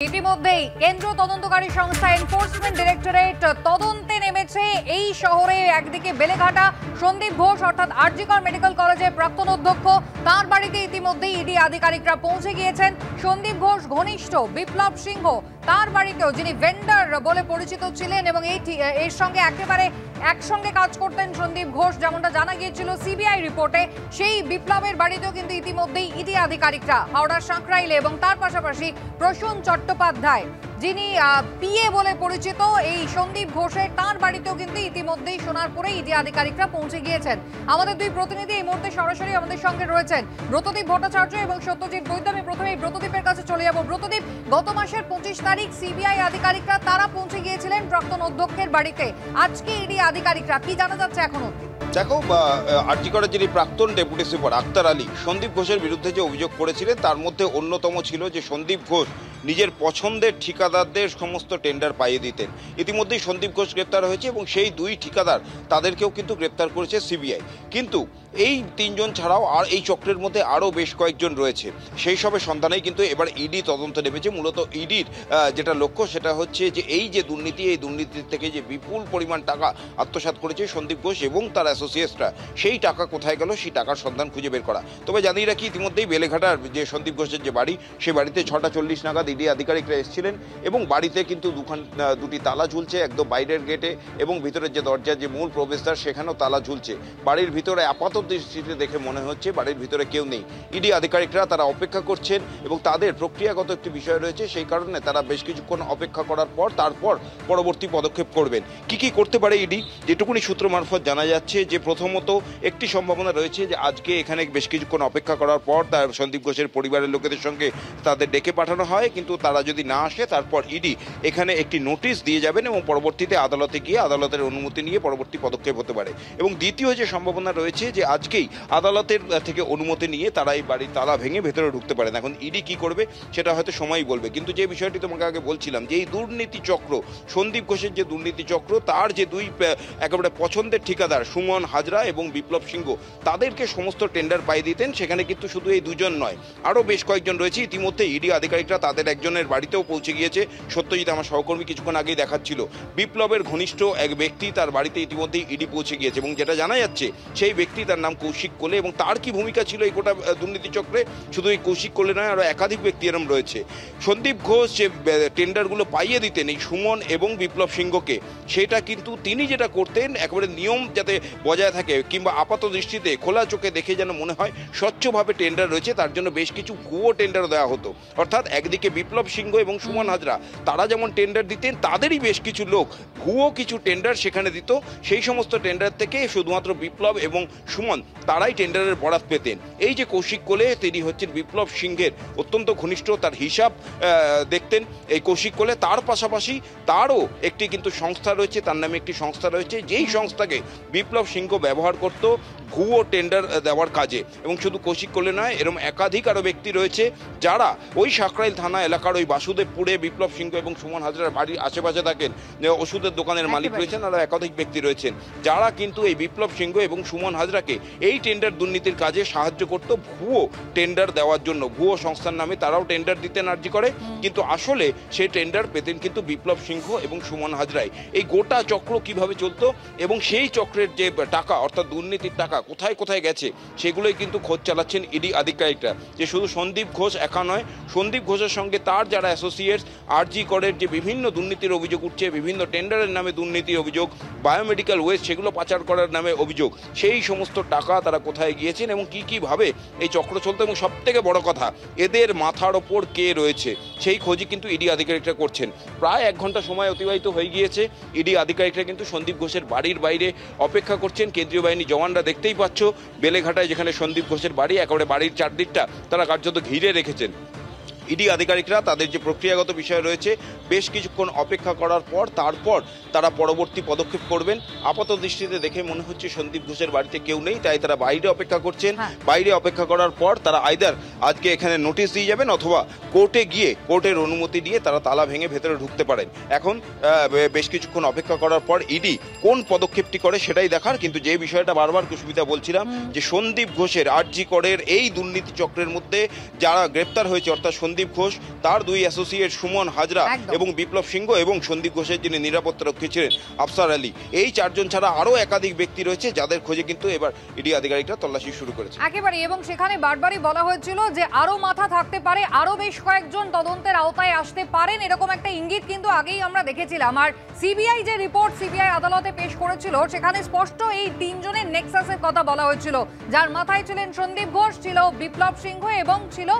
ইতিমধ্যেই কেন্দ্র তদন্তকারী সংস্থা এনফোর্সমেন্ট ডিরেক্টরেট তদন্তে নেমেছে। এই শহরে একদিকে বেলেঘাটা সন্দীপ ঘোষ অর্থাৎ আরজিকর মেডিকেল কলেজের প্রাক্তন অধ্যক্ষ, তার বাড়িতে ইতিমধ্যেই ইডি আধিকারিকরা পৌঁছে গিয়েছেন। সন্দীপ ঘোষ ঘনিষ্ঠ বিপ্লব সিংহ তার বাড়িতেও, যিনি ভেন্ডার বলে পরিচিত ছিলেন এবং এর সঙ্গে একেবারে একসঙ্গে কাজ করতেন সন্দীপ ঘোষ, যেমনটা জানা গিয়েছিল সিবিআই রিপোর্টে, সেই বিপ্লবের বাড়িতেও কিন্তু ইতিমধ্যেই ইডি আধিকারিকরা হাওড়ার সাঁকরাইলে এবং তার পাশাপাশি প্রসূন চট্টোপাধ্যায় যিনি পিএ বলে পরিচিত এই সন্দীপ ঘোষের তার বাড়িতেও কিন্তু ইতিমধ্যেই সোনারপুরে ইডি আধিকারিকরা পৌঁছে গিয়েছেন। আমাদের দুই প্রতিনিধি এই মুহূর্তে সরাসরি আমাদের সঙ্গে রয়েছেন, ব্রতদীপ ভট্টাচার্য এবং সত্যজিৎ বৈদ্য। আমি প্রথমেই ব্রতদীপের কাছে চলে যাব। ব্রতদীপ, গত মাসের 25 তারিখ সিবিআই আধিকারিকরা তারা পৌঁছে গিয়েছিলেন প্রাক্তন অধ্যক্ষের বাড়িতে। আজকে ইডি আধিকারিকরা, কি জানা যাচ্ছে এখনো? দেখো, আরজিকরের যিনি প্রাক্তন ডেপুটি সুপার আক্তার আলী সন্দীপ ঘোষের বিরুদ্ধে যে অভিযোগ করেছিলেন তার মধ্যে অন্যতম ছিল যে সন্দীপ ঘোষ নিজের পছন্দের ঠিকাদারদের সমস্ত টেন্ডার পাইয়ে দিতেন। ইতিমধ্যেই সন্দীপ ঘোষ গ্রেপ্তার হয়েছে এবং সেই দুই ঠিকাদার তাদেরকেও কিন্তু গ্রেপ্তার করেছে সিবিআই। কিন্তু এই তিনজন ছাড়াও আর এই চক্রের মধ্যে আরও বেশ কয়েকজন রয়েছে, সেই সবের সন্ধানেই কিন্তু এবার ইডি তদন্ত নেমেছে। মূলত ইডির যেটা লক্ষ্য সেটা হচ্ছে যে এই যে দুর্নীতি, এই দুর্নীতির থেকে যে বিপুল পরিমাণ টাকা আত্মসাৎ করেছে সন্দীপ ঘোষ এবং তার অ্যাসোসিয়েটসরা, সেই টাকা কোথায় গেল সেই টাকার সন্ধান খুঁজে বের করা। তবে জানিয়ে রাখি, ইতিমধ্যেই বেলেঘাটার যে সন্দীপ ঘোষের যে বাড়ি, সেই বাড়িতে 6টা 40 নাগাদ ইডি আধিকারিকরা এসেছিলেন এবং বাড়িতে কিন্তু দুটি তালা ঝুলছে একদম বাইরের গেটে, এবং ভিতরের যে দরজা, যে মূল প্রবেশদ্বার, সেখানেও তালা ঝুলছে। বাড়ির ভিতরে আপাতত দৃষ্টিতে দেখে মনে হচ্ছে বাড়ির ভিতরে কেউ নেই। ইডি আধিকারিকরা তারা অপেক্ষা করছেন এবং তাদের প্রক্রিয়াগত একটি বিষয় রয়েছে, সেই কারণে তারা বেশ কিছুক্ষণ অপেক্ষা করার পর তারপর পরবর্তী পদক্ষেপ করবেন। কি করতে পারে ইডি, যেটুকুনি সূত্র মারফত জানা যাচ্ছে যে প্রথমত একটি সম্ভাবনা রয়েছে যে আজকে এখানে বেশ কিছুক্ষণ অপেক্ষা করার পর তার সন্দীপ ঘোষের পরিবারের লোকেদের সঙ্গে তাদের ডেকে পাঠানো হয়, কিন্তু তারা যদি না আসে তারপর ইডি এখানে একটি নোটিশ দিয়ে যাবেন এবং পরবর্তীতে আদালতে গিয়ে আদালতের অনুমতি নিয়ে পরবর্তী পদক্ষেপ হতে পারে। এবং দ্বিতীয় যে সম্ভাবনা রয়েছে যে আজকেই আদালতের থেকে অনুমতি নিয়ে তারা এই বাড়ির তালা ভেঙে ভেতরে ঢুকতে পারেন। এখন ইডি কি করবে সেটা হয়তো সময়ই বলবে। কিন্তু যে বিষয়টি তোমাকে আগে বলছিলাম যে এই দুর্নীতি চক্র, সন্দীপ ঘোষের যে দুর্নীতি চক্র, তার যে দুই একেবারে পছন্দের ঠিকাদার সুমন হাজরা এবং বিপ্লব সিংহ, তাদেরকে সমস্ত টেন্ডার পাইয়ে দিতেন। সেখানে কিন্তু শুধু এই দুজন নয়, আরও বেশ কয়েকজন রয়েছে। ইতিমধ্যে ইডি আধিকারিকরা তাদের একজনের বাড়িতেও পৌঁছে গিয়েছে। সত্যজিৎ আমার সহকর্মী কিছুক্ষণ আগেই দেখাচ্ছিল, বিপ্লবের ঘনিষ্ঠ এক ব্যক্তি তার বাড়িতে ইতিমধ্যেই ইডি পৌঁছে গিয়েছে এবং যেটা জানা যাচ্ছে সেই ব্যক্তি, তার নাম কৌশিক কোলে। এবং তার কি ভূমিকা ছিল এই গোটা দুর্নীতি চক্রে, শুধু এই কৌশিক কোলে নয়, আরও একাধিক ব্যক্তি এরম রয়েছে। সন্দীপ ঘোষ যে টেন্ডারগুলো পাইয়ে দিতেন এই সুমন এবং বিপ্লব সিংহকে, সেটা কিন্তু তিনি যেটা করতেন একেবারে নিয়ম যাতে বজায় থাকে কিংবা আপাত দৃষ্টিতে খোলা চোখে দেখে যেন মনে হয় স্বচ্ছভাবে টেন্ডার রয়েছে, তার জন্য বেশ কিছু ভুয়ো টেন্ডার দেওয়া হতো। অর্থাৎ একদিকে বিপ্লব সিংহ এবং সুমন হাজরা তারা যেমন টেন্ডার দিতেন, তাদেরই বেশ কিছু লোক ভুয়ো কিছু টেন্ডার সেখানে দিত। সেই সমস্ত টেন্ডার থেকে শুধুমাত্র বিপ্লব এবং সুমন তারাই টেন্ডারের বরাত পেতেন। এই যে কৌশিক কোলে, তিনি হচ্ছেন বিপ্লব সিংহের অত্যন্ত ঘনিষ্ঠ, তার হিসাব দেখতেন এই কৌশিক কোলে। তার পাশাপাশি তারও একটি কিন্তু সংস্থা রয়েছে, তার নামে একটি সংস্থা রয়েছে, যেই সংস্থাকে বিপ্লব সিংহ ব্যবহার করত ভুয়ো টেন্ডার দেওয়ার কাজে। এবং শুধু কৌশিক কোলে নয়, এরকম একাধিক আরও ব্যক্তি রয়েছে যারা ওই সাঁকরাইল থানা এলাকার ওই বাসুদেবপুরে বিপ্লব সিংহ এবং সুমন হাজরার বাড়ির আশেপাশে থাকেন, ওষুধের দোকানের মালিক রয়েছেন, আরও একাধিক ব্যক্তি রয়েছেন যারা কিন্তু এই বিপ্লব সিংহ এবং সুমন হাজরাকে এই টেন্ডার দুর্নীতির কাজে সাহায্য করত ভুয়ো টেন্ডার দেওয়ার জন্য। ভুয়ো সংস্থার নামে তারাও টেন্ডার দিতেন আরজি করে, কিন্তু আসলে সেই টেন্ডার পেতেন কিন্তু বিপ্লব সিংহ এবং সুমন হাজরাই। এই গোটা চক্র কিভাবে চলতো এবং সেই চক্রের যে টাকা, অর্থাৎ দুর্নীতির টাকা কোথায় কোথায় গেছে, সেগুলোই কিন্তু খোঁজ চালাচ্ছেন ইডি আধিকারিকরা। যে শুধু সন্দীপ ঘোষ একা নয়, সন্দীপ ঘোষের সঙ্গে তার যারা অ্যাসোসিয়েটস, আরজি করের যে বিভিন্ন দুর্নীতির অভিযোগ উঠছে, বিভিন্ন টেন্ডারের নামে দুর্নীতির অভিযোগ, বায়োমেডিক্যাল ওয়েস্ট সেগুলো পাচার করার নামে অভিযোগ, সেই সমস্ত টাকা তারা কোথায় গিয়েছেন এবং কীভাবে এই চক্র চলতো, এবং সবথেকে বড় কথা এদের মাথার ওপর কে রয়েছে সেই খোঁজই কিন্তু ইডি আধিকারিকরা করছেন। প্রায় 1 ঘন্টা সময় অতিবাহিত হয়ে গিয়েছে। ইডি আধিকারিকরা কিন্তু সন্দীপ ঘোষের বাড়ির বাইরে অপেক্ষা করছেন। কেন্দ্রীয় বাহিনী জওয়ানরা, দেখতেই পাচ্ছ বেলেঘাটায় যেখানে সন্দীপ ঘোষের বাড়ি, একেবারে বাড়ির চারদিকটা তারা কার্যত ঘিরে রেখেছেন। ইডি আধিকারিকরা তাদের যে প্রক্রিয়াগত বিষয় রয়েছে বেশ কিছুক্ষণ অপেক্ষা করার পর তারপর তারা পরবর্তী পদক্ষেপ করবেন। আপাত দৃষ্টিতে দেখে মনে হচ্ছে সন্দীপ ঘোষের বাড়িতে কেউ নেই, তাই তারা বাইরে অপেক্ষা করছেন। বাইরে অপেক্ষা করার পর তারা আইদার আজকে এখানে নোটিশ দিয়ে যাবেন অথবা কোর্টে গিয়ে কোর্টের অনুমতি নিয়ে তারা তালা ভেঙে ভেতরে ঢুকতে পারেন। এখন বেশ কিছুক্ষণ অপেক্ষা করার পর ইডি কোন পদক্ষেপটি করে সেটাই দেখার। কিন্তু যে বিষয়টা বারবার কুসুমিতা বলছিলাম যে সন্দীপ ঘোষের আরজি করের এই দুর্নীতি চক্রের মধ্যে যারা গ্রেপ্তার হয়েছে, অর্থাৎ সন্দীপ ঘোষ, তার দুই অ্যাসোসিয়েট সুমন হাজরা এবং বিপ্লব সিংহ এবং সন্দীপ ঘোষের যিনি নিরাপত্তা রক্ষী ছিলেন আফসার আলী, এই চারজন ছাড়া আরও একাধিক ব্যক্তি রয়েছে যাদের খোঁজে কিন্তু এবার ইডি আধিকারিকরা তল্লাশি শুরু করেছে। একেবারে, এবং সেখানে বারবারই বলা হয়েছিল যে আরো মাথা থাকতে পারে, আরো বেশ কয়েকজন তদন্তের আওতায় আসতে পারেন, এরকম একটা ইঙ্গিত কিন্তু আগেই আমরা দেখেছিলাম। আর সিবিআই যে রিপোর্ট সিবিআই আদালতে পেশ করেছিল সেখানে স্পষ্ট এই তিনজনের নেক্সাসের কথা বলা হয়েছিল, যার মাথায় ছিলেন সন্দীপ ঘোষ, ছিল বিপ্লব সিংহ এবং ছিল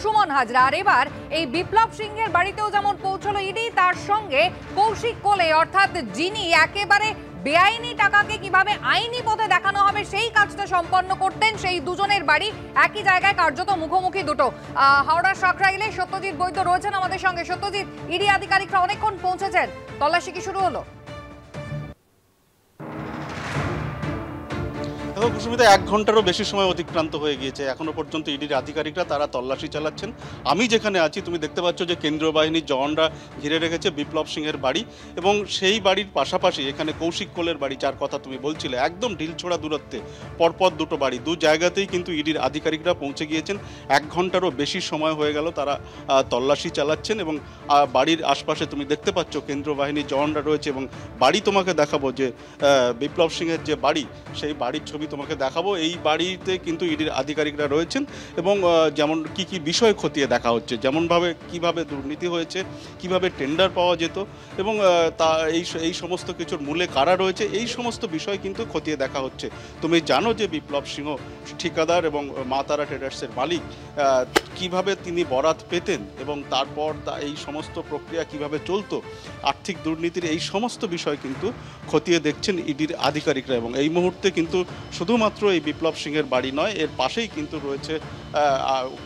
সুমন হাজরা। আর এবার এই বিপ্লব সিংহের বাড়িতেও যেমন পৌঁছলো ইডি, তার সঙ্গে কৌশিক কোলে, অর্থাৎ যিনি একেবারে বেআইনি টাকাকে কিভাবে আইনি পথে দেখানো হবে সেই কাজটা সম্পন্ন করতেন, সেই দুজনের বাড়ি একই জায়গায়, কার্যত মুখোমুখি দুটো। হাওড়া সাকরাইলে সত্যজিৎ বৈদ্য রয়েছেন আমাদের সঙ্গে। সত্যজিৎ, ইডি আধিকারিকরা অনেকক্ষণ পৌঁছেছেন, তল্লাশি কি শুরু হলো? কুসুমিতা, 1 ঘন্টারও বেশি সময় অতিক্রান্ত হয়ে গিয়েছে। এখনো পর্যন্ত ইডির আধিকারিকরা তারা তল্লাশি চালাচ্ছেন। আমি যেখানে আছি তুমি দেখতে পাচ্ছ যে কেন্দ্রীয় বাহিনীর জওয়ানরা ঘিরে রেখেছে বিপ্লব সিংহের বাড়ি, এবং সেই বাড়ির পাশাপাশি এখানে কৌশিক কোলের বাড়ি, যার কথা তুমি বলছিলে, একদম ঢিলছোড়া দূরত্বে পরপর দুটো বাড়ি, দু জায়গাতেই কিন্তু ইডির আধিকারিকরা পৌঁছে গিয়েছেন। 1 ঘন্টারও বেশি সময় হয়ে গেল তারা তল্লাশি চালাচ্ছেন, এবং বাড়ির আশপাশে তুমি দেখতে পাচ্ছ কেন্দ্রীয় বাহিনীর জওয়ানরা রয়েছে। এবং বাড়ি তোমাকে দেখাবো, যে বিপ্লব সিংহের যে বাড়ি, সেই বাড়ির ছবি তোমাকে দেখাবো। এই বাড়িতে কিন্তু ইডির আধিকারিকরা রয়েছেন, এবং যেমন কি কি বিষয় খতিয়ে দেখা হচ্ছে, যেমনভাবে কিভাবে দুর্নীতি হয়েছে, কিভাবে টেন্ডার পাওয়া যেত, এবং তা এই সমস্ত কিছুর মূলে কারা রয়েছে, এই সমস্ত বিষয় কিন্তু খতিয়ে দেখা হচ্ছে। তুমি জানো যে বিপ্লব সিংহ ঠিকাদার এবং মা তারা ট্রেডার্সের মালিক, কিভাবে তিনি বরাত পেতেন এবং তারপর এই সমস্ত প্রক্রিয়া কিভাবে চলতো, আর্থিক দুর্নীতির এই সমস্ত বিষয় কিন্তু খতিয়ে দেখছেন ইডির আধিকারিকরা। এবং এই মুহূর্তে কিন্তু শুধুমাত্র এই বিপ্লব সিংহের বাড়ি নয়, এর পাশেই কিন্তু রয়েছে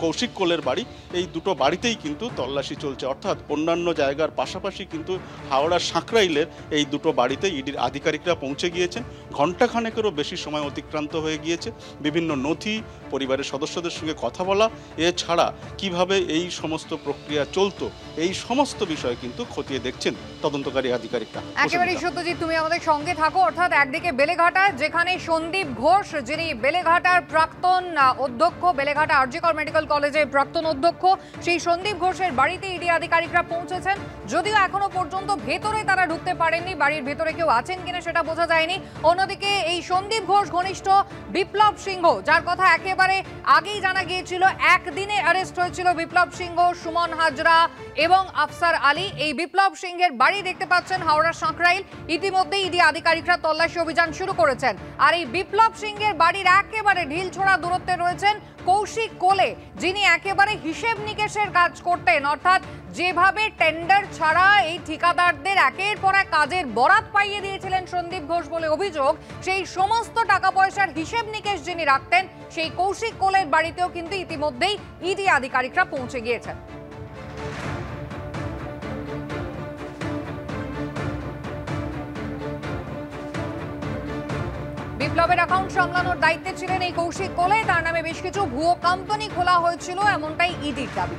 কৌশিক কোলের বাড়ি। এই দুটো বাড়িতেই কিন্তু তল্লাশি চলছে, অর্থাৎ অন্যান্য জায়গার পাশাপাশি কিন্তু হাওড়া সাঁকরাইলের এই দুটো বাড়িতে ইডির আধিকারিকরা পৌঁছে গিয়েছেন। ঘণ্টাখানেকেরও বেশি সময় অতিক্রান্ত হয়ে গিয়েছে। বিভিন্ন নথি, পরিবারের সদস্যদের সঙ্গে কথা বলা, এছাড়া কিভাবে এই সমস্ত প্রক্রিয়া চলতো, এই সমস্ত বিষয় কিন্তু খতিয়ে দেখছেন তদন্তকারী আধিকারিকরা। একেবারেই সত্যজিৎ, তুমি আমাদের সঙ্গে থাকো। অর্থাৎ একদিকে বেলেঘাটা, যেখানে সন্দীপ ঘোষ, যিনি বেলেঘাটার প্রাক্তন অধ্যক্ষ, বেলেঘাটা আরজিকর মেডিকেল কলেজের প্রাক্তন অধ্যক্ষ, সেই সন্দীপ ঘোষের বাড়িতে ইডি আধিকারিকরা পৌঁছেছেন। যদিও এখনো পর্যন্ত ভেতরে তারা ঢুকতে পারেননি, বাড়ির ভেতরে কেউ আছেন কিনা সেটা বোঝা যায়নি। অন্যদিকে এই সন্দীপ ঘোষ ঘনিষ্ঠ বিপ্লব সিংহ, যার কথা একেবারে আগেই জানা গিয়েছিল, একদিনে অ্যারেস্ট হয়েছিল বিপ্লব সিংহ, সুমন হাজরা এবং আফসার আলী। এই বিপ্লব সিংহের বাড়ি দেখতে পাচ্ছেন হাওড়া সাঁকরাইল। ইতিমধ্যে ইডি আধিকারিকরা তল্লাশি অভিযান শুরু করেছেন। আর এই বিপ্লব সিংহের বাড়ির একেবারে ঢিলছোড়া দূরত্বে রয়েছেন কৌশিক কোলে, যিনি একেবারে হিসেব নিকেশের কাজ করতেন। অর্থাৎ যেভাবে টেন্ডার ছাড়া এই ঠিকাদারদের একের পর এক কাজের বরাত পাইয়ে দিয়েছিলেন সন্দীপ ঘোষ বলে অভিযোগ, সেই সমস্ত টাকা পয়সার হিসেব নিকেশ যিনি রাখতেন, সেই কৌশিক কোলের বাড়িতেও কিন্তু ইতিমধ্যেই ইডি আধিকারিকরা পৌঁছে গিয়েছেন। বিপ্লবের অ্যাকাউন্ট সামলানোর দায়িত্বে ছিলেন এই কৌশিক কোলে। তার নামে বেশ কিছু ভুয়ো কোম্পানি খোলা হয়েছিল, এমনটাই ইডির দাবি।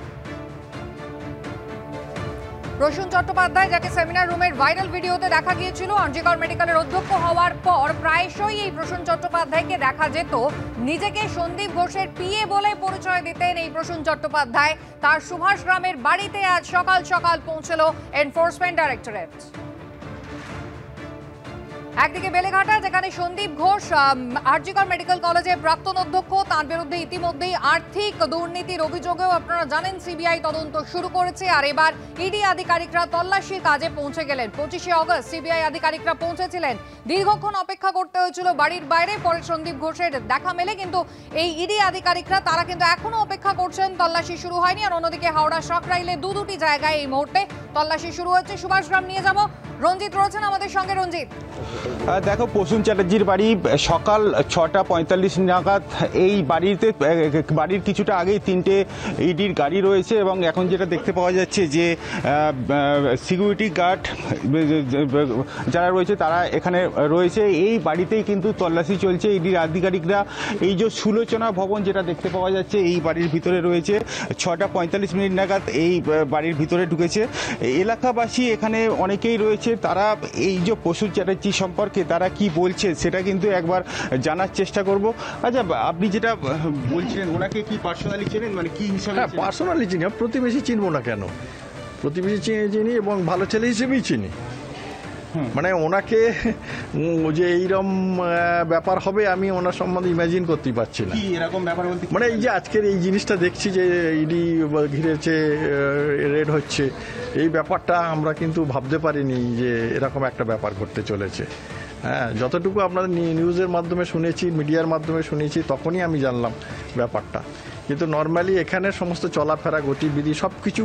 প্রসূন চট্টোপাধ্যায়, যাকে সেমিনার রুমের ভাইরাল ভিডিওতে দেখা গিয়েছিল, আরজিকর মেডিকেলের অধ্যক্ষ হওয়ার পর প্রায়শই এই প্রসূন চট্টোপাধ্যায়কে দেখা যেত নিজেকে সন্দীপ ঘোষের পিএ বলে পরিচয় দিতেন এই প্রসূন চট্টোপাধ্যায়। তার সুভাষ গ্রামের বাড়িতে আজ সকাল সকাল পৌঁছল এনফোর্সমেন্ট ডাইরেক্টরেট। একদিকে বেলেঘাটা, যেখানে সন্দীপ ঘোষ আরজিকর মেডিকেল কলেজের প্রাক্তন অধ্যক্ষ, তার বিরুদ্ধে ইতিমধ্যেই আর্থিক দুর্নীতির অভিযোগেও আপনারা জানেন সিবিআই তদন্ত শুরু করেছে। আর এবার ইডি আধিকারিকরা তল্লাশির কাজে পৌঁছে গেলেন। 25শে অগস্ট সিবিআই আধিকারিকরা পৌঁছেছিলেন। দীর্ঘক্ষণ অপেক্ষা করতে হয়েছিল বাড়ির বাইরে, পরে সন্দীপ ঘোষের দেখা মেলে, কিন্তু এই ইডি আধিকারিকরা তারা কিন্তু এখনো অপেক্ষা করছেন, তল্লাশি শুরু হয়নি। আর অন্যদিকে হাওড়া সাঁকরাইলে দুটি জায়গায় এই মুহূর্তে তল্লাশি শুরু হচ্ছে। সুভাষগ্রাম নিয়ে যাব, রঞ্জিত রয়েছেন আমাদের সঙ্গে। রঞ্জিত, দেখো, প্রসূন চ্যাটার্জির বাড়ি সকাল 6:45 নাগাদ। এই বাড়ির কিছুটা আগেই 3টে ইডির গাড়ি রয়েছে, এবং এখন যেটা দেখতে পাওয়া যাচ্ছে যে সিকিউরিটি গার্ড যারা রয়েছে তারা এখানে রয়েছে। এই বাড়িতেই কিন্তু তল্লাশি চলছে। ইডির আধিকারিকরা এই যে সুলোচনা ভবন যেটা দেখতে পাওয়া যাচ্ছে, এই বাড়ির ভিতরে রয়েছে। 6:45 নাগাদ এই বাড়ির ভিতরে ঢুকেছে। এলাকাবাসী এখানে অনেকেই রয়েছে রয়েছে তারা এই যে প্রসূন চ্যাটার্জি সম্পর্কে তারা কি বলছে সেটা কিন্তু একবার জানার চেষ্টা করব। আচ্ছা, আপনি যেটা বলছিলেন ওনাকে কি পার্সোনালি চেনেন, মানে কি হিসাবে? হ্যাঁ, পার্সোনালি চিনি, প্রতিবেশী চিনবো না কেন? প্রতিবেশী চিনি এবং ভালো ছেলে হিসেবেই চিনি। মানে ওনাকে যে এইরকম ব্যাপার হবে আমি ওনার সম্বন্ধে ইমাজিন করতেই পারছি না। কি এরকম ব্যাপার বলতে? মানে এই যে আজকের এই জিনিসটা দেখছি যে ইডি ঘিরেছে, রেড হচ্ছে, এই ব্যাপারটা আমরা কিন্তু ভাবতে পারিনি যে এরকম একটা ব্যাপার ঘটতে চলেছে। হ্যাঁ, যতটুকু আপনাদের নিউজের মাধ্যমে শুনেছি, মিডিয়ার মাধ্যমে শুনেছি, তখনই আমি জানলাম ব্যাপারটা। কিন্তু নর্মালি এখানে সমস্ত চলাফেরা, গতিবিধি সব কিছু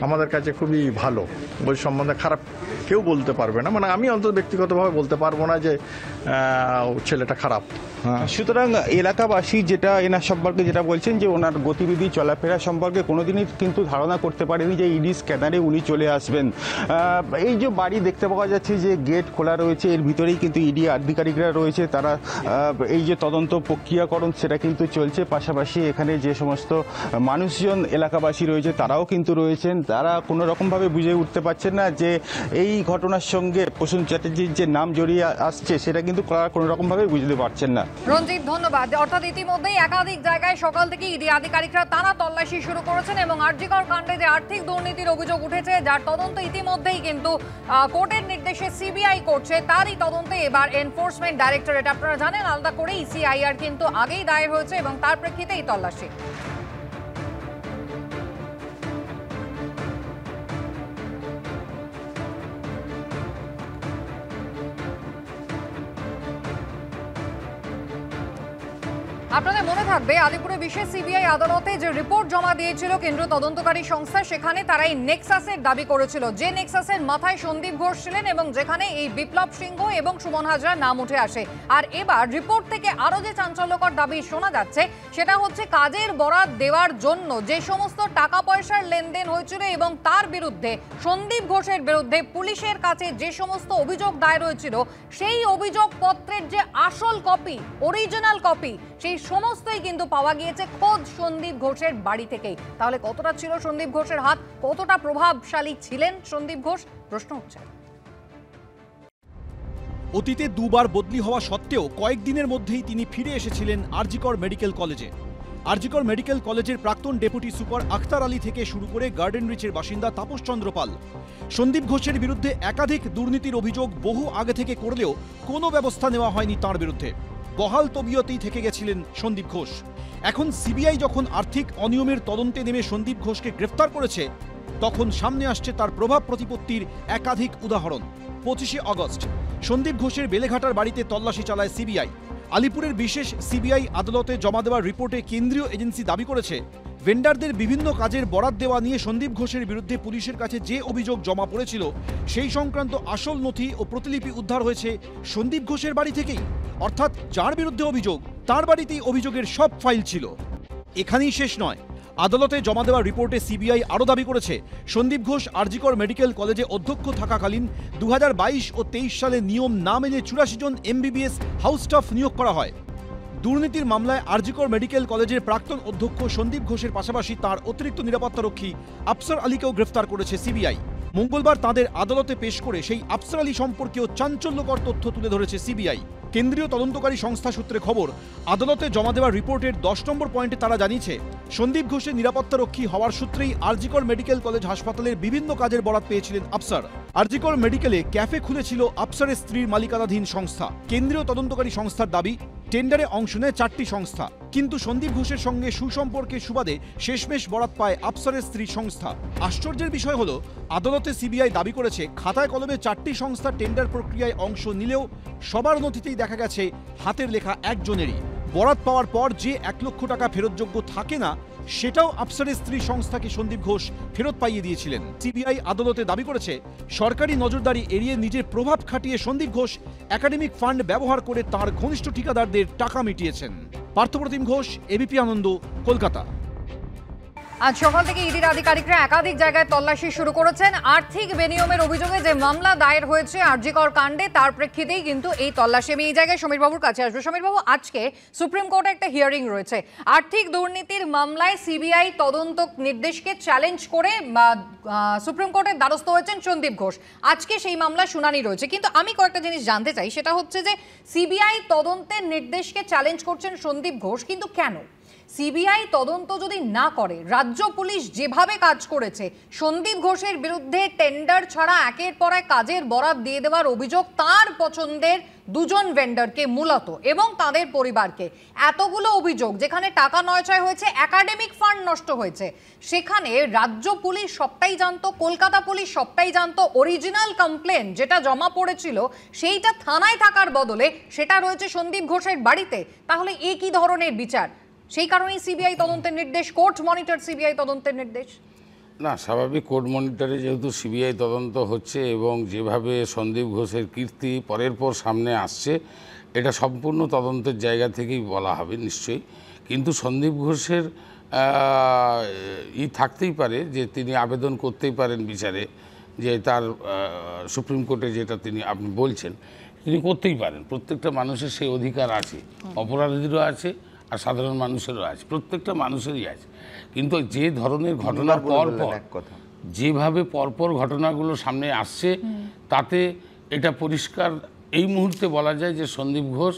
আমাদের কাছে খুবই ভালো। ওই সম্বন্ধে খারাপ কেউ বলতে পারবে না, মানে আমি অন্তত ব্যক্তিগতভাবে বলতে পারবো না যে ছেলেটা খারাপ। হ্যাঁ, সুতরাং এলাকাবাসী যেটা এনার সম্পর্কে যেটা বলছেন যে ওনার গতিবিধি চলাফেরা সম্পর্কে কোনোদিনই কিন্তু ধারণা করতে পারেনি যে ইডি স্ক্যানারে উনি চলে আসবেন। এই যে বাড়ি দেখতে পাওয়া যাচ্ছে যে গেট খোলা রয়েছে, এর ভিতরেই কিন্তু ইডি আধিকারিকরা রয়েছে, তারা এই যে তদন্ত প্রক্রিয়াকরণ সেটা কিন্তু চলছে। পাশাপাশি এখানে যে সমস্ত মানুষজন এলাকাবাসী রয়েছে তারাও কিন্তু রয়েছেন, তারা কোনো রকমভাবে বুঝে উঠতে পারছেন না যে এই ঘটনার সঙ্গে প্রসূন চ্যাটার্জির যে নাম জড়িয়ে আসছে সেটা কিন্তু কোনো রকমভাবে বুঝতে পারছেন না। রঞ্জিত, ধন্যবাদ। অর্থাৎ ইতিমধ্যেই একাধিক জায়গায় সকাল থেকে ইডি আধিকারিকরা টানা তল্লাশি শুরু করেছেন এবং আরজিকর কাণ্ডে যে আর্থিক দুর্নীতির অভিযোগ উঠেছে, যার তদন্ত ইতিমধ্যেই কিন্তু কোর্টের নির্দেশে সিবিআই করছে, তারই তদন্তে এবার এনফোর্সমেন্ট ডাইরেক্টরেট, আপনারা জানেন আলাদা করে ইসিআইআর কিন্তু আগেই দায়ের হয়েছে এবং তার প্রেক্ষিতেই তল্লাশি। আপনাদের মনে থাকবে আলিপুরে বিশেষ সিবিআই আদালতে যে রিপোর্ট জমা দিয়েছিল কেন্দ্রীয় তদন্তকারী সংস্থা, সেখানে তারা এই নেক্সাসের দাবি করেছিল, যে নেক্সাসের মাথায় সন্দীপ ঘোষ ছিলেন এবং যেখানে এই বিপ্লব সিংহ এবং সুমন হাজরার নাম উঠে আসে। আর এবার রিপোর্ট থেকে আরো যে চাঞ্চল্যকর দাবি শোনা যাচ্ছে সেটা হচ্ছে কাজের বরাত দেওয়ার জন্য যে সমস্ত টাকা পয়সার লেনদেন হয়েছিল এবং তার বিরুদ্ধে সন্দীপ ঘোষের বিরুদ্ধে পুলিশের কাছে যে সমস্ত অভিযোগ দায়ের হয়েছিল, সেই অভিযোগ পত্রের যে আসল কপি, অরিজিনাল কপি, সেই সমস্তই কিন্তু পাওয়া গিয়েছে খোদ সন্দীপ ঘোষের বাড়ি থেকেই। তাহলে কতটা ছিল সন্দীপ ঘোষের হাত, কতটা প্রভাবশালী ছিলেন সন্দীপ ঘোষ, প্রশ্ন উঠছে। অতীতে দুবার বদলি হওয়া সত্ত্বেও কয়েকদিনের মধ্যেই তিনি ফিরে এসেছিলেন আরজিকর মেডিকেল কলেজে। আরজিকর মেডিকেল কলেজের প্রাক্তন ডেপুটি সুপার আখতার আলী থেকে শুরু করে গার্ডেন রিচের বাসিন্দা তাপস চন্দ্র পাল, সন্দীপ ঘোষের বিরুদ্ধে একাধিক দুর্নীতির অভিযোগ বহু আগে থেকে করলেও কোনো ব্যবস্থা নেওয়া হয়নি তাঁর বিরুদ্ধে। বহাল তবিয়তেই থেকে গেছিলেন সন্দীপ ঘোষ। এখন সিবিআই যখন আর্থিক অনিয়মের তদন্তে নেমে সন্দীপ ঘোষকে গ্রেফতার করেছে, তখন সামনে আসছে তার প্রভাব প্রতিপত্তির একাধিক উদাহরণ। 25শে আগস্ট সন্দীপ ঘোষের বেলেঘাটার বাড়িতে তল্লাশি চালায় সিবিআই। আলিপুরের বিশেষ সিবিআই আদালতে জমা দেওয়ার রিপোর্টে কেন্দ্রীয় এজেন্সি দাবি করেছে, ভেন্ডারদের বিভিন্ন কাজের বরাত দেওয়া নিয়ে সন্দীপ ঘোষের বিরুদ্ধে পুলিশের কাছে যে অভিযোগ জমা পড়েছিল, সেই সংক্রান্ত আসল নথি ও প্রতিলিপি উদ্ধার হয়েছে সন্দীপ ঘোষের বাড়ি থেকেই। অর্থাৎ যার বিরুদ্ধে অভিযোগ তার বাড়িতেই অভিযোগের সব ফাইল ছিল। এখানেই শেষ নয়, আদালতে জমা দেওয়া রিপোর্টে সিবিআই আরও দাবি করেছে, সন্দীপ ঘোষ আরজিকর মেডিকেল কলেজে অধ্যক্ষ থাকাকালীন 2022 ও 23 সালে নিয়ম না মেনে 84 জন এমবিবিএস হাউস স্টাফ নিয়োগ করা হয়। দুর্নীতির মামলায় আরজিকর মেডিকেল কলেজের প্রাক্তন অধ্যক্ষ সন্দীপ ঘোষের পাশাপাশি তার অতিরিক্ত নিরাপত্তারক্ষী আফসার আলীকেও গ্রেফতার করেছে সিবিআই। মঙ্গলবার তাদের আদালতে পেশ করে সেই আফসার আলী সম্পর্কেও চাঞ্চল্যকর তথ্য তুলে ধরেছে সিবিআই। কেন্দ্রীয় তদন্তকারী সংস্থা সূত্রে খবর, আদালতে জমা দেওয়া রিপোর্টের 10 নম্বর পয়েন্টে তারা জানিয়েছে, সন্দীপ ঘোষের নিরাপত্তারক্ষী হওয়ার সূত্রেই আরজিকর মেডিকেল কলেজ হাসপাতালের বিভিন্ন কাজের বরাত পেয়েছিলেন আফসার। আরজিকর মেডিকেলে ক্যাফে খুলেছিল আফসারের স্ত্রীর মালিকানাধীন সংস্থা। কেন্দ্রীয় তদন্তকারী সংস্থার দাবি, টেন্ডারে অংশ নেয় 4টি সংস্থা, কিন্তু সন্দীপ ঘোষের সঙ্গে সুসম্পর্কের সুবাদে শেষমেশ বরাত পায় আফসারের স্ত্রী সংস্থা। আশ্চর্যের বিষয় হলো, আদালতে সিবিআই দাবি করেছে, খাতায় কলমে 4টি সংস্থা টেন্ডার প্রক্রিয়ায় অংশ নিলেও সবার নথিতেই দেখা গেছে হাতের লেখা একজনেরই। বরাত পাওয়ার পর যে 1 লক্ষ টাকা ফেরতযোগ্য থাকে না, সেটাও আফসারের স্ত্রী সংস্থাকে সন্দীপ ঘোষ ফেরত পাইয়ে দিয়েছিলেন। সিবিআই আদালতে দাবি করেছে, সরকারি নজরদারি এড়িয়ে নিজের প্রভাব খাটিয়ে সন্দীপ ঘোষ একাডেমিক ফান্ড ব্যবহার করে তার ঘনিষ্ঠ ঠিকাদারদের টাকা মিটিয়েছেন। পার্থপ্রতিম ঘোষ, এবিপি আনন্দ, কলকাতা। আজ সকাল থেকে ইডির আধিকারিকরা একাধিক জায়গায় তল্লাশি শুরু করেছেন। আর্থিক বেনিয়মের অভিযোগে যে মামলা দায়ের হয়েছে আরজিকর কাণ্ডে, তার প্রেক্ষিতেই কিন্তু এই তল্লাশি। আমি এই জায়গায় সমীর বাবুর কাছে আসবো। সমীর বাবু, আজকে সুপ্রিম কোর্টে একটা হিয়ারিং রয়েছে আর্থিক দুর্নীতির মামলায় সিবিআই তদন্ত নির্দেশকে চ্যালেঞ্জ করে সুপ্রিম কোর্টের দ্বারস্থ হয়েছেন সন্দীপ ঘোষ। আজকে সেই মামলা শুনানি রয়েছে, কিন্তু আমি কয়েকটা জিনিস জানতে চাই। সেটা হচ্ছে যে সিবিআই তদন্তের নির্দেশকে চ্যালেঞ্জ করছেন সন্দীপ ঘোষ, কিন্তু কেন? সিবিআই তদন্ত যদি না করে, রাজ্য পুলিশ যেভাবে কাজ করেছে, সন্দীপ ঘোষের বিরুদ্ধে টেন্ডার ছাড়া একের পর এক কাজের বরাত দিয়ে দেওয়ার অভিযোগ তার পছন্দের দুজন ভেন্ডারকে মূলত এবং তাদের পরিবারকে, এতগুলো অভিযোগ, যেখানে টাকা নয়ছয় হয়েছে, একাডেমিক ফান্ড নষ্ট হয়েছে, সেখানে রাজ্য পুলিশ সবটাই জানতো, কলকাতা পুলিশ সবটাই জানতো। অরিজিনাল কমপ্লেন যেটা জমা পড়েছিল সেইটা থানায় থাকার বদলে সেটা রয়েছে সন্দীপ ঘোষের বাড়িতে। তাহলে এ কি ধরনের বিচার? সেই কারণেই সিবিআই তদন্তের নির্দেশ, কোর্ট মনিটর সিবিআই তদন্তের নির্দেশ। না, স্বাভাবিক কোর্ট মনিটরে যেহেতু সিবিআই তদন্ত হচ্ছে এবং যেভাবে সন্দীপ ঘোষের কীর্তি পরের পর সামনে আসছে, এটা সম্পূর্ণ তদন্তের জায়গা থেকেই বলা হবে নিশ্চয়ই। কিন্তু সন্দীপ ঘোষের থাকতেই পারে যে তিনি আবেদন করতেই পারেন বিচারে, যে তার সুপ্রিম কোর্টে যেটা আপনি বলছেন, তিনি করতেই পারেন। প্রত্যেকটা মানুষের সেই অধিকার আছে, অপরাধীরও আছে আর সাধারণ মানুষেরও আছে, প্রত্যেকটা মানুষেরই আছে। কিন্তু যে ধরনের ঘটনার পরপর যেভাবে পরপর ঘটনাগুলো সামনে আসছে, তাতে এটা পরিষ্কার এই মুহূর্তে বলা যায় যে সন্দীপ ঘোষ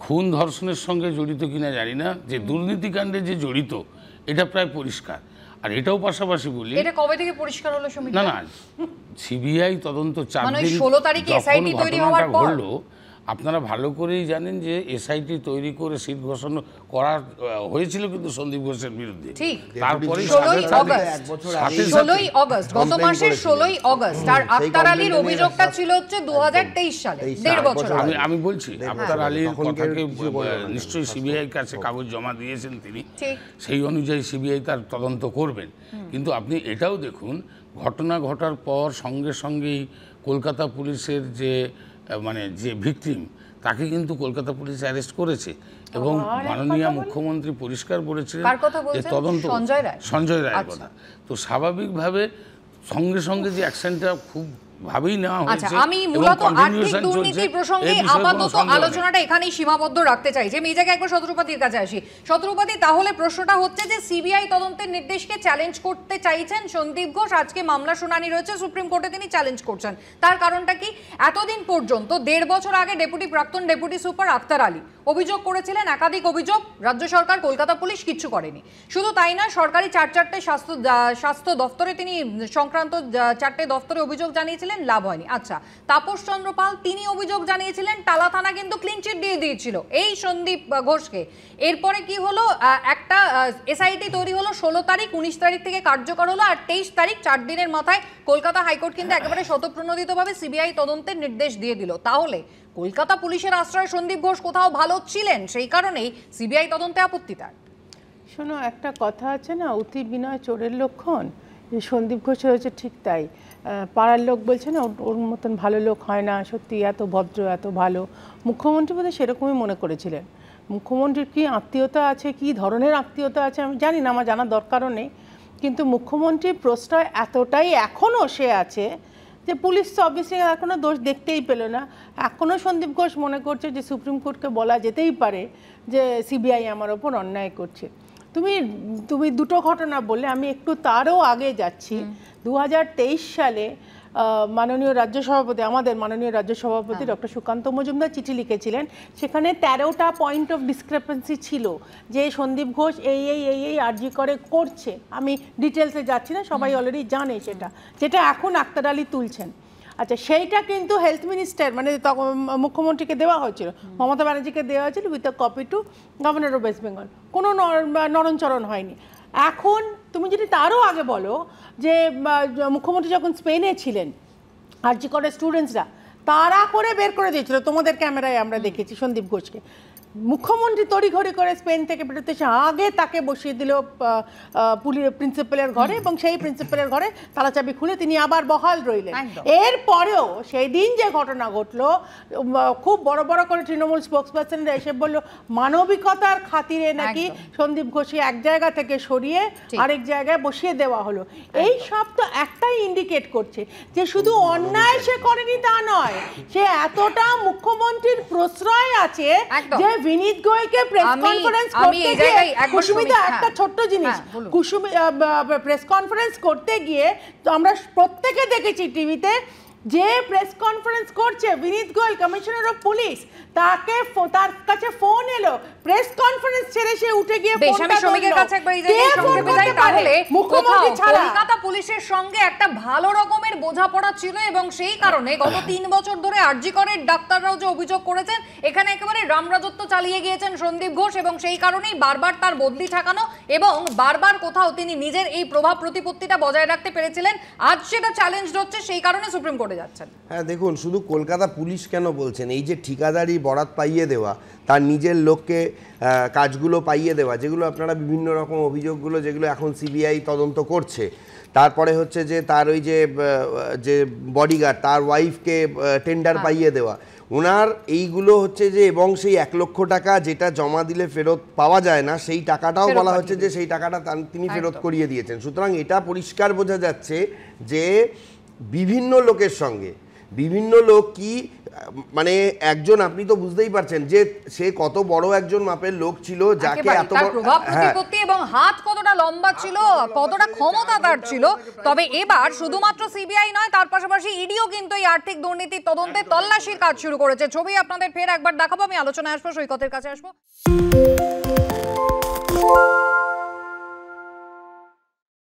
খুন ধর্ষণের সঙ্গে জড়িত কিনা জানি না, যে দুর্নীতিকাণ্ডে যে জড়িত এটা প্রায় পরিষ্কার। আর এটাও পাশাপাশি বলি, এটা কবে থেকে পরিষ্কার হলো সমীর? না, সিবিআই তদন্ত 4 দিন 16 তারিখে এসআইটি তৈরি হওয়ার পর হলো। আপনারা ভালো করেই জানেন যে এসআইটি তৈরি করে সিট ঘোষণা করা হয়েছিল কিন্তু সন্দীপ ঘোষের বিরুদ্ধে। তারপরে 16ই অগস্ট, গত মাসের 16ই অগস্ট। আর আক্তার আলীর অভিযোগটা ছিল হচ্ছে 2023 সালে, 1.5 বছর আগে। আমি বলছি আক্তার আলীর কথাকে নিশ্চয়ই সিবিআই কাছে কাগজ জমা দিয়েছেন তিনি, সেই অনুযায়ী সিবিআই তার তদন্ত করবেন। কিন্তু আপনি এটাও দেখুন, ঘটনা ঘটার পর সঙ্গে সঙ্গেই কলকাতা পুলিশের যে যে ভিকটিম, তাকে কিন্তু কলকাতা পুলিশ অ্যারেস্ট করেছে এবং মাননীয় মুখ্যমন্ত্রী পরিষ্কার বলেছিলেন যে তদন্ত সঞ্জয় রায়ের কথা। তো স্বাভাবিকভাবে সঙ্গে সঙ্গে যে অ্যাকশনটা খুব ভাবেই নেওয়া হয়েছে। আমি মূলত আর্থিক দুর্নীতির প্রসঙ্গে আপাতত আলোচনাটা এখানেই সীমাবদ্ধ রাখতে চাই। যে এই জায়গায় একবার শত্রুপাতির কাছে আসি। শত্রুপাতি, তাহলে প্রশ্নটা হচ্ছে যে সিবিআই তদন্তের নির্দেশকে চ্যালেঞ্জ করতে চাইছেন সন্দীপ ঘোষ। আজকে মামলা শুনানি রয়েছে সুপ্রিম কোর্টে, তিনি চ্যালেঞ্জ করছেন। তার কারণটা কি? এতদিন পর্যন্ত 1.5 বছর আগে প্রাক্তন ডেপুটি সুপার আক্তার আলী অভিযোগ করেছিলেন, একাধিক অভিযোগ, রাজ্য সরকার, কলকাতা পুলিশ কিচ্ছু করেনি। শুধু তাই না, সরকারি 4 স্বাস্থ্য দপ্তরে তিনি সংক্রান্ত 4টে দপ্তরে অভিযোগ জানিয়েছিলেন, লাভ হয়নি। আচ্ছা, তাপস চন্দ্র পাল তিনি অভিযোগ জানিয়েছিলেন, টালা থানা কিন্তু ক্লিন চিট দিয়ে দিয়েছিল এই সন্দীপ ঘোষকে। এরপরে কি হলো, একটা এসআইটি তৈরি হলো 16 তারিখ, 19 তারিখ থেকে কার্যকর হলো, আর 23 তারিখ 4 দিনের মাথায় কলকাতা হাইকোর্ট কিন্তু একেবারে স্বতঃপ্রণোদিতভাবে সিবিআই তদন্তের নির্দেশ দিয়ে দিল। তাহলে কলকাতা পুলিশের আশ্রয় সন্দীপ ঘোষ কোথাও ভালো ছিলেন, সেই কারণেই সিবিআই তদন্তে আপত্তি তার। শোনো, একটা কথা আছে না, অতি বিনয় চোরের লক্ষণ। যে সন্দীপ ঘোষের হচ্ছে ঠিক তাই। পাড়ার লোক বলছে না ওর মতন ভালো লোক হয় না, সত্যি এত ভদ্র, এত ভালো। মুখ্যমন্ত্রী বোধহয় সেরকমই মনে করেছিলেন। মুখ্যমন্ত্রীর কি আত্মীয়তা আছে, কি ধরনের আত্মীয়তা আছে আমি জানি না, আমার জানার দরকারও নেই। কিন্তু মুখ্যমন্ত্রীর প্রশ্রয় এতটাই এখনও সে আছে যে পুলিশ তো অবভিয়াসলি এখনও দোষ দেখতেই পেল না। এখনও সন্দীপ ঘোষ মনে করছে যে সুপ্রিম কোর্টকে বলা যেতেই পারে যে সিবিআই আমার ওপর অন্যায় করছে। তুমি দুটো ঘটনা বললে, আমি একটু তারও আগে যাচ্ছি। 2023 সালে মাননীয় রাজ্য সভাপতি, আমাদের মাননীয় রাজ্য সভাপতি ডক্টর সুকান্ত মজুমদার চিঠি লিখেছিলেন। সেখানে 13টা পয়েন্ট অফ ডিসক্রিপেন্সি ছিল যে সন্দীপ ঘোষ এই আরজি করছে। আমি ডিটেলসে যাচ্ছি না, সবাই অলরেডি জানে সেটা, যেটা এখন আক্তার আলী তুলছেন। আচ্ছা, সেইটা কিন্তু হেলথ মিনিস্টার তখন মুখ্যমন্ত্রীকে দেওয়া হয়েছিল, মমতা ব্যানার্জিকে দেওয়া হয়েছিল with a copy to governor of West Bengal. কোনো নরণচরণ হয়নি। এখন তুমি যদি তারও আগে বলো যে মুখ্যমন্ত্রী যখন স্পেনে ছিলেন, আরজি করের স্টুডেন্টসরা তারা করে বের করে দিয়েছিল, তোমাদের ক্যামেরায় আমরা দেখেছি সন্দীপ ঘোষকে। মুখ্যমন্ত্রী তড়িঘড়ি করে স্পেন থেকে বেরোতে এসে আগে তাকে বসিয়ে দিল প্রিন্সিপালের ঘরে, এবং সেই প্রিন্সিপালের ঘরে তালাচাবি খুলে তিনি আবার বহাল রইলেন। এরপরেও সেই দিন যে ঘটনা ঘটলো, খুব বড় বড় করে তৃণমূল স্পোক্সপারসনরা এসে বললো মানবিকতার খাতিরে নাকি সন্দীপ ঘোষকে এক জায়গা থেকে সরিয়ে আরেক জায়গায় বসিয়ে দেওয়া হলো। এই সব তো একটাই ইন্ডিকেট করছে যে শুধু অন্যায় সে করেনি তা নয়, সে এতটা মুখ্যমন্ত্রীর প্রশ্রয় আছে যে বিনীত গোয়েলকে প্রেস কনফারেন্স করতে গিয়ে, কুসুমিতা একটা ছোট্ট জিনিস, প্রেস কনফারেন্স করতে গিয়ে তো আমরা প্রত্যেকে দেখেছি টিভিতে, যে প্রেস কনফারেন্স করছে বিনীত গোয়েল কমিশনার অফ পুলিশ, তার কাছে ফোন এলো, প্রেস কনফারেন্স ছেড়ে সে উঠে গিয়ে কলকাতা পুলিশের সঙ্গে একটা ভালো রকমের বোঝাপড়া ছিল, এবং সেই কারণে গত 3 বছর ধরে আরজি করের ডাক্তাররাও যে অভিযোগ করেছেন এখানে একেবারে রামরাজত্ব চালিয়ে গিয়েছেন সন্দীপ ঘোষ, এবং সেই কারণেই বারবার তার বদলি ঠেকানো এবং বারবার কোথাও তিনি নিজের এই প্রভাব প্রতিপত্তিটা বজায় রাখতে পেরেছিলেন। আজ সেটা চ্যালেঞ্জ হচ্ছে, সেই কারণে সুপ্রিম কোর্টে যাচ্ছেন। হ্যাঁ দেখুন, শুধু কলকাতা পুলিশ কেন বলছেন, এই যে ঠিকাদারি বরাত পাইয়ে দেওয়া, তার নিজের লোককে কাজগুলো পাইয়ে দেওয়া, যেগুলো আপনারা বিভিন্ন রকম অভিযোগগুলো যেগুলো এখন সিবিআই তদন্ত করছে, তারপরে হচ্ছে যে তার ওই যে বডিগার্ড তার ওয়াইফকে টেন্ডার পাইয়ে দেওয়া, ওনার এইগুলো হচ্ছে যে, এবং সেই 1 লক্ষ টাকা যেটা জমা দিলে ফেরত পাওয়া যায় না, সেই টাকাটাও বলা হচ্ছে যে সেই টাকাটা তিনি ফেরত করিয়ে দিয়েছেন। সুতরাং এটা পরিষ্কার বোঝা যাচ্ছে যে বিভিন্ন লোকের সঙ্গে বিভিন্ন লোক কি, মানে একজন, আপনি তো বুঝতেই পারছেন যে সে কত বড় একজন মাপের লোক ছিল, যাকে এত প্রভাব প্রতিপত্তি এবং হাত কতটা লম্বা ছিল, কতটা ক্ষমতা তার ছিল। তবে এবার শুধুমাত্র সিবিআই নয়, তার পাশাপাশি ইডিও কিন্তু এই আর্থিক দুর্নীতির তদন্তে তল্লাশির কাজ শুরু করেছে। ছবি আপনাদের ফের একবার দেখাবো, আমি আলোচনায় আসবো, সৈকতের কাছে আসবো।